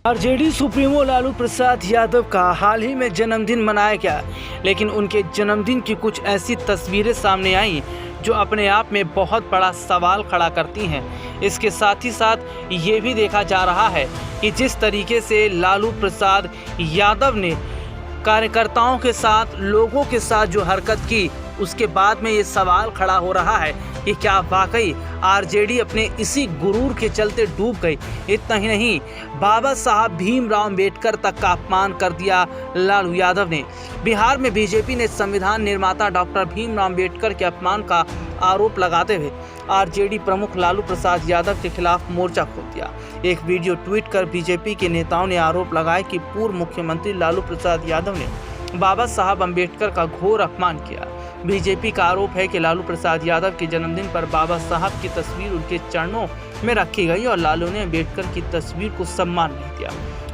RJD supremo Lalu Prasad Yadav का हाल ही में जन्मदिन मनाया गया, लेकिन उनके जन्मदिन की कुछ ऐसी तस्वीरें सामने आई जो अपने आप में बहुत बड़ा सवाल खड़ा करती हैं। इसके साथ ही साथ ये भी देखा जा रहा है कि जिस तरीके से लालू प्रसाद यादव ने कार्यकर्ताओं के साथ, लोगों के साथ जो हरकत की, उसके बाद में ये सवाल खड़ा हो रहा है कि क्या वाकई आरजेडी अपने इसी गुरूर के चलते डूब गई। इतना ही नहीं, बाबा साहब भीमराव अंबेडकर तक का अपमान कर दिया लालू यादव ने। बिहार में बीजेपी ने संविधान निर्माता डॉक्टर भीमराव अंबेडकर के अपमान का आरोप लगाते हुए आरजेडी प्रमुख लालू प्रसाद यादव के खिलाफ मोर्चा खोल दिया। एक वीडियो ट्वीट कर बीजेपी के नेताओं ने आरोप लगाया कि पूर्व मुख्यमंत्री लालू प्रसाद यादव ने बाबा साहब अंबेडकर का घोर अपमान किया। बीजेपी का आरोप है कि लालू प्रसाद यादव के जन्मदिन पर बाबा साहब की तस्वीर उनके चरणों में रखी गई और लालू ने अंबेडकर की तस्वीर को सम्मान नहीं दिया।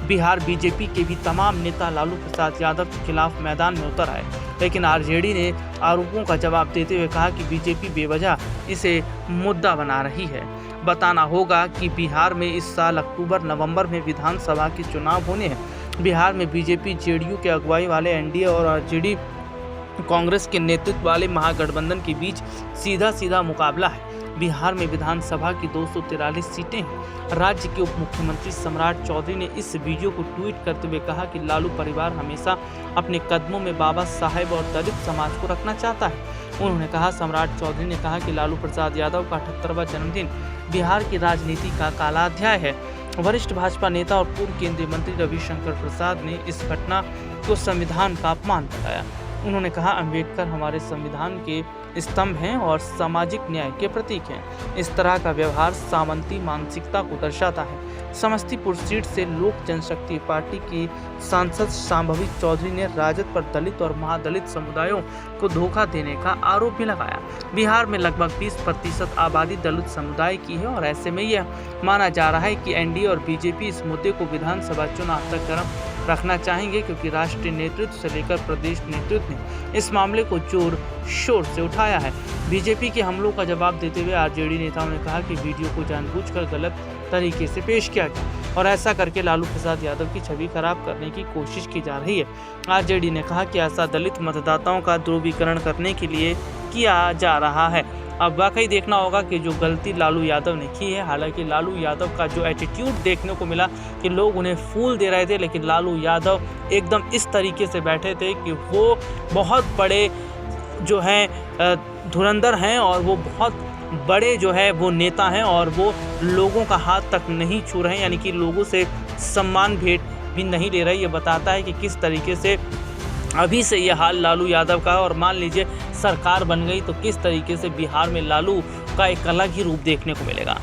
बिहार बीजेपी के भी तमाम नेता लालू प्रसाद यादव के खिलाफ मैदान में उतर आए, लेकिन आरजेडी ने आरोपों का जवाब देते हुए कहा कि बीजेपी बेवजह इसे मुद्दा बना रही है। बताना होगा कि बिहार में इस साल अक्टूबर-नवंबर में विधानसभा के चुनाव होने हैं। बिहार में बीजेपी जेडीयू के अगुवाई वाले एनडीए और आरजेडी कांग्रेस के नेतृत्व वाले महागठबंधन के बीच सीधा मुकाबला है। बिहार में विधानसभा की 243 सीटें हैं। राज्य के उप मुख्यमंत्री सम्राट चौधरी ने इस वीडियो को ट्वीट करते हुए कहा कि लालू परिवार हमेशा अपने कदमों में बाबा साहेब और दलित समाज को रखना चाहता है। उन्होंने कहा, सम्राट चौधरी ने कहा कि लालू प्रसाद यादव का 78वां जन्मदिन बिहार की राजनीति का काला अध्याय है। वरिष्ठ भाजपा नेता और पूर्व केंद्रीय मंत्री रविशंकर प्रसाद ने इस घटना को संविधान का अपमान बताया। उन्होंने कहा, अंबेडकर हमारे संविधान के स्तंभ हैं और सामाजिक न्याय के प्रतीक हैं। इस तरह का व्यवहार सामंती मानसिकता को दर्शाता है। समस्तीपुर सीट से लोक जनशक्ति पार्टी की सांसद शांभवी चौधरी ने राजद पर दलित और महादलित समुदायों को धोखा देने का आरोप भी लगाया। बिहार में लगभग 20% आबादी दलित समुदाय की है और ऐसे में यह माना जा रहा है कि एनडीए और बीजेपी इस मुद्दे को विधानसभा चुनाव तक गर्म रखना चाहेंगे, क्योंकि राष्ट्रीय नेतृत्व से लेकर प्रदेश नेतृत्व ने इस मामले को जोर शोर से उठाया है। बीजेपी के हमलों का जवाब देते हुए आरजेडी नेताओं ने कहा कि वीडियो को जानबूझकर गलत तरीके से पेश किया गया और ऐसा करके लालू प्रसाद यादव की छवि खराब करने की कोशिश की जा रही है। आरजेडी ने कहा कि ऐसा दलित मतदाताओं का ध्रुवीकरण करने के लिए किया जा रहा है। अब वाकई देखना होगा कि जो गलती लालू यादव ने की है। हालांकि लालू यादव का जो एटीट्यूड देखने को मिला कि लोग उन्हें फूल दे रहे थे, लेकिन लालू यादव एकदम इस तरीके से बैठे थे कि वो बहुत बड़े जो हैं धुरंधर हैं और वो बहुत बड़े जो है वो नेता हैं और वो लोगों का हाथ तक नहीं छू रहे हैं, यानी कि लोगों से सम्मान भेंट भी नहीं ले रहे। ये बताता है कि किस तरीके से अभी से ये हाल लालू यादव का है और मान लीजिए सरकार बन गई तो किस तरीके से बिहार में लालू का एक अलग ही रूप देखने को मिलेगा।